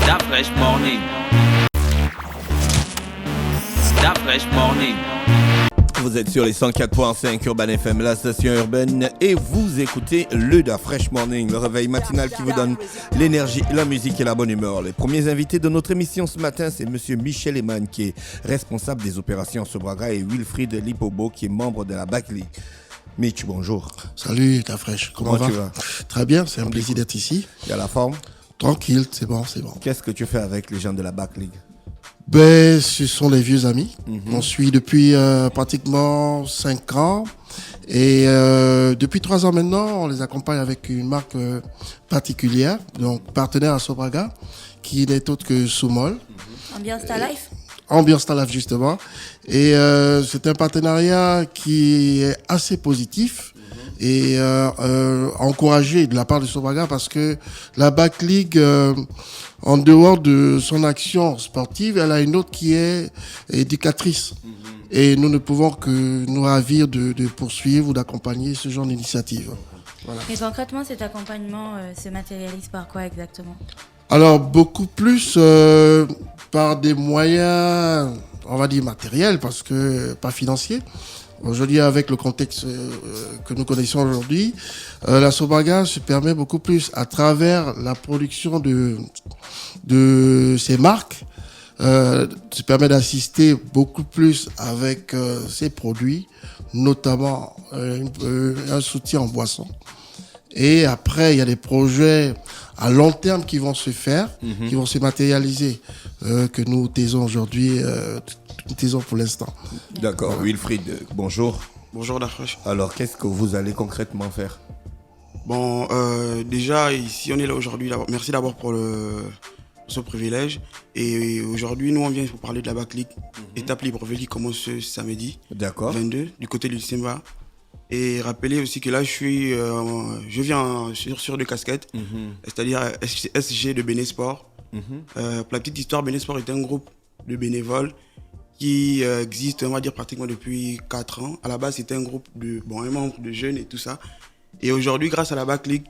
That fresh morning. That fresh morning. Vous êtes sur les 104.5 Urban FM, la station urbaine, et vous écoutez le Da Fresh Morning, le réveil matinal qui vous donne l'énergie, la musique et la bonne humeur. Les premiers invités de notre émission ce matin, c'est Monsieur Michel Eman, qui est responsable des opérations Sobraga, et Wilfried Lipobo, qui est membre de la BAC League. Mitch, bonjour. Salut, Da Fresh. Comment tu vas? Très bien, c'est un plaisir d'être ici. Et à la forme? Tranquille, c'est bon, c'est bon. Qu'est-ce que tu fais avec les gens de la BAC League? Ben, ce sont les vieux amis. On suit depuis pratiquement 5 ans. Et depuis 3 ans maintenant, on les accompagne avec une marque particulière, donc partenaire à Sobraga, qui n'est autre que Soumol. Ambiance ta life. Ambiance ta life, justement. Et c'est un partenariat qui est assez positif et encouragé de la part de Sobraga, parce que la BAC League, en dehors de son action sportive, elle a une autre qui est éducatrice. Et nous ne pouvons que nous ravir de poursuivre ou d'accompagner ce genre d'initiative. Voilà. Et concrètement, cet accompagnement se matérialise par quoi exactement? Alors, beaucoup plus par des moyens, on va dire matériels, parce que pas financiers. Aujourd'hui, avec le contexte que nous connaissons aujourd'hui, la Sobraga se permet beaucoup plus, à travers la production de ces marques, se permet d'assister beaucoup plus avec ces produits, notamment un soutien en boisson. Et après, il y a des projets à long terme qui vont se faire, qui vont se matérialiser, que nous taisons aujourd'hui, taisons pour l'instant. D'accord. Voilà. Wilfried, bonjour. Bonjour, Da Fresh. Alors, qu'est-ce que vous allez concrètement faire? Bon, déjà, ici, on est là aujourd'hui. Merci d'abord pour ce privilège. Et aujourd'hui, nous, on vient pour parler de la BAC League. Étape Libreville qui commence ce samedi. D'accord. 22, du côté du Simba. Et rappeler aussi que là, je viens sur deux casquettes, c'est-à-dire SG de Bénésport. Pour la petite histoire, Bénésport est un groupe de bénévoles qui existe, on va dire, pratiquement depuis 4 ans. À la base, c'était un groupe un membre de jeunes et tout ça. Et aujourd'hui, grâce à la BAC League,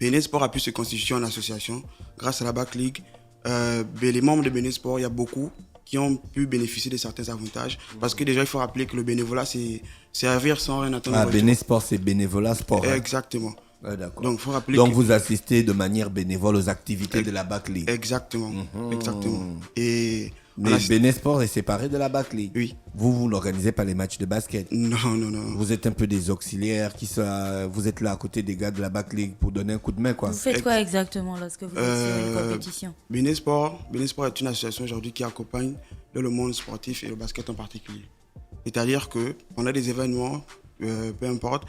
Bénésport a pu se constituer en association. Grâce à la BAC League, les membres de Bénésport, il y a beaucoup qui ont pu bénéficier de certains avantages. Parce que déjà, il faut rappeler que le bénévolat, c'est servir sans rien attendre. Ah, Bénésport, c'est bénévolat sport. Exactement. Ouais, d'accord. Donc, faut rappeler Donc vous assistez de manière bénévole aux activités de la BAC League. Exactement. Exactement. Et mais Bénésport est séparé de la BAC League. Oui. Vous n'organisez pas les matchs de basket. Non. Vous êtes un peu des auxiliaires, vous êtes là à côté des gars de la BAC League pour donner un coup de main, quoi. Vous faites quoi exactement lorsque vous êtes sur une compétition? Bénésport est une association aujourd'hui qui accompagne le monde sportif et le basket en particulier. C'est-à-dire qu'on a des événements, peu importe,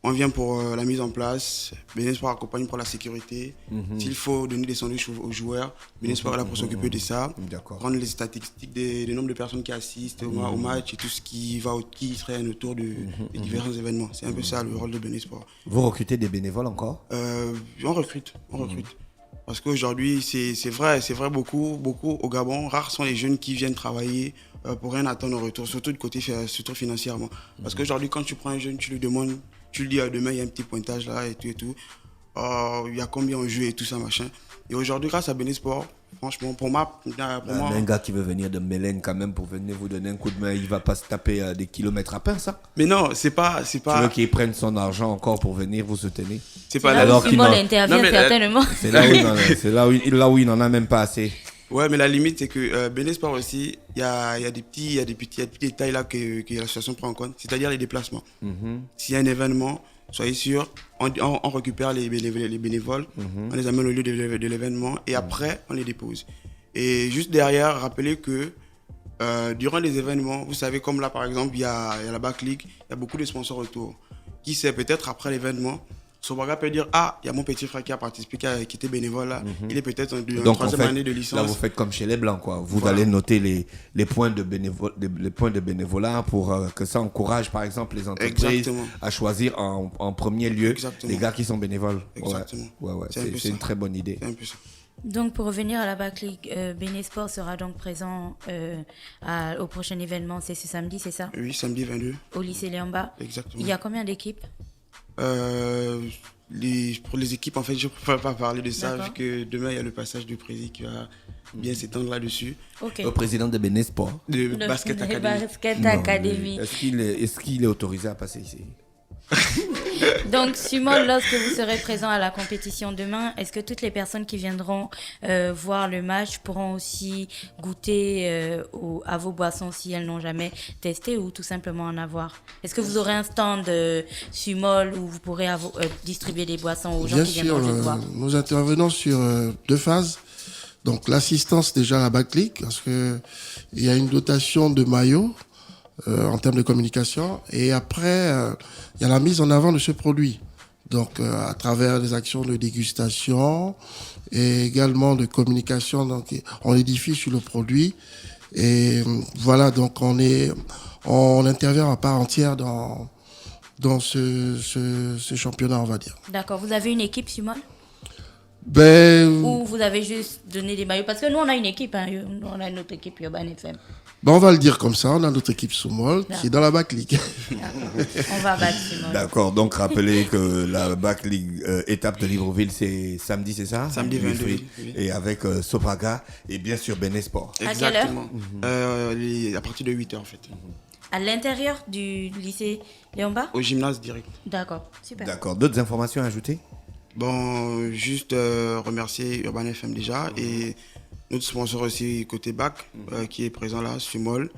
on vient pour la mise en place, Bénésport accompagne pour la sécurité. S'il faut donner des sandwichs aux joueurs, Bénésport est là pour s'occuper de ça. Prendre les statistiques du nombre de personnes qui assistent au match et tout ce qui serait autour des différents événements. C'est un peu ça le rôle de Bénésport. Vous recrutez des bénévoles encore? On recrute. Parce qu'aujourd'hui, c'est vrai beaucoup au Gabon, rares sont les jeunes qui viennent travailler pour rien attendre en retour, surtout surtout financièrement. Parce qu'aujourd'hui, quand tu prends un jeune, tu lui demandes, tu lui dis demain il y a un petit pointage là et tout. Il y a combien en jeu et tout ça, machin. Et aujourd'hui, grâce à Bénésport, franchement, pour moi... Un gars qui veut venir de Mélène quand même pour venir vous donner un coup de main, il va pas se taper des kilomètres à peine, ça? Mais non, c'est pas... Tu veux qu'il prenne son argent encore pour venir vous soutenir? C'est pas là où Simon intervient certainement. C'est là où il n'en a même pas assez. Ouais, mais la limite, c'est que Bénésport aussi, il y a des petits détails là que l'association prend en compte, c'est-à-dire les déplacements. S'il y a un événement, soyez sûr, on récupère les bénévoles, on les amène au lieu de l'événement et après, on les dépose. Et juste derrière, rappelez que durant les événements, vous savez, comme là par exemple, il y a la BAC League, il y a beaucoup de sponsors autour. Qui sait, peut-être après l'événement, Sobraga peut dire, il y a mon petit frère qui a participé, qui était bénévole là, il est peut-être en 3e année de licence. Là, vous faites comme chez les Blancs, quoi. Vous allez noter les points de bénévolat pour que ça encourage, par exemple, les entreprises à choisir en premier lieu les gars qui sont bénévoles. Exactement. Ouais. C'est une très bonne idée. C'est un peu ça. Donc, pour revenir à la BAC League, Bénésport sera donc présent au prochain événement, c'est ce samedi, c'est ça? Oui, samedi 22. Au lycée Léamba. Exactement. Il y a combien d'équipes? pour les équipes, en fait, je ne préfère pas parler de ça, D'accord. vu que demain, il y a le passage du président qui va bien s'étendre là-dessus. Ok. Au président de Benesport. De Le Basket le Academy. Basket Non, Academy. mais est-ce qu'il est autorisé à passer ici? Donc, Sumol, lorsque vous serez présent à la compétition demain, est-ce que toutes les personnes qui viendront voir le match pourront aussi goûter à vos boissons si elles n'ont jamais testé ou tout simplement en avoir? Est-ce que vous aurez un stand Sumol où vous pourrez distribuer des boissons aux gens Bien qui sûr, viendront juste voir? nous intervenons sur 2 phases. Donc l'assistance déjà à la Backligue, parce que il y a une dotation de maillots en termes de communication, et après il y a la mise en avant de ce produit. Donc à travers des actions de dégustation et également de communication. Donc on édifie sur le produit et voilà, donc on intervient à part entière dans ce championnat, on va dire. D'accord. Vous avez une équipe Sumol? Ben, Ou vous avez juste donné des maillots? Parce que nous, on a une équipe, hein. On a notre équipe Urban FM. on va le dire comme ça, on a notre équipe Soumol qui est dans la Backligue. On va battre Sumol. D'accord, donc rappelez que la Back League étape de Libreville, c'est samedi, c'est ça? Samedi 22, oui. Et avec Sopraga et bien sûr Benesport. À quelle heure? Exactement. À partir de 8h, en fait. À l'intérieur du lycée Léomba? Au gymnase direct. D'accord, super. D'accord, d'autres informations à ajouter? Bon, juste remercier Urban FM déjà et notre sponsor aussi côté BAC qui est présent là, Sumol.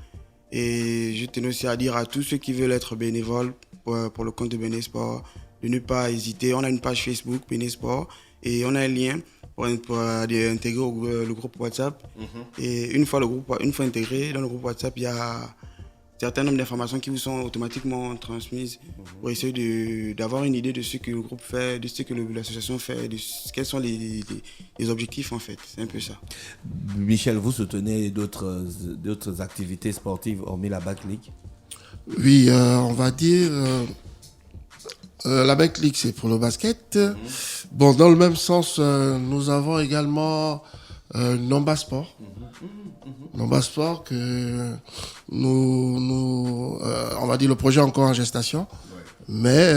Et je tenais aussi à dire à tous ceux qui veulent être bénévoles pour le compte de Benesport de ne pas hésiter. On a une page Facebook Benesport et on a un lien pour intégrer le groupe WhatsApp. Et une fois intégré dans le groupe WhatsApp, il y a certain nombre d'informations qui vous sont automatiquement transmises pour essayer d'avoir une idée de ce que le groupe fait, de ce que l'association fait, quels sont les objectifs en fait. C'est un peu ça. Michel, vous soutenez d'autres activités sportives hormis la Back League? Oui, on va dire la Backligue, c'est pour le basket. Bon, dans le même sens, nous avons également Nomba Sport. Nomba Sport que on va dire le projet est encore en gestation, mais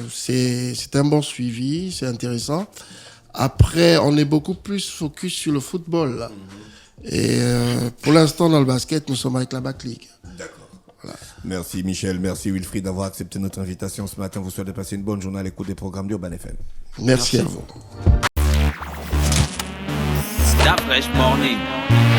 c'est un bon suivi, c'est intéressant. Après, on est beaucoup plus focus sur le football là. Et pour l'instant dans le basket, nous sommes avec la Backligue. D'accord. Voilà. Merci Michel, merci Wilfried d'avoir accepté notre invitation ce matin. Vous souhaitez passer une bonne journée à l'écoute des programmes d'Urban FM. Merci à vous. Stop Fresh Morning.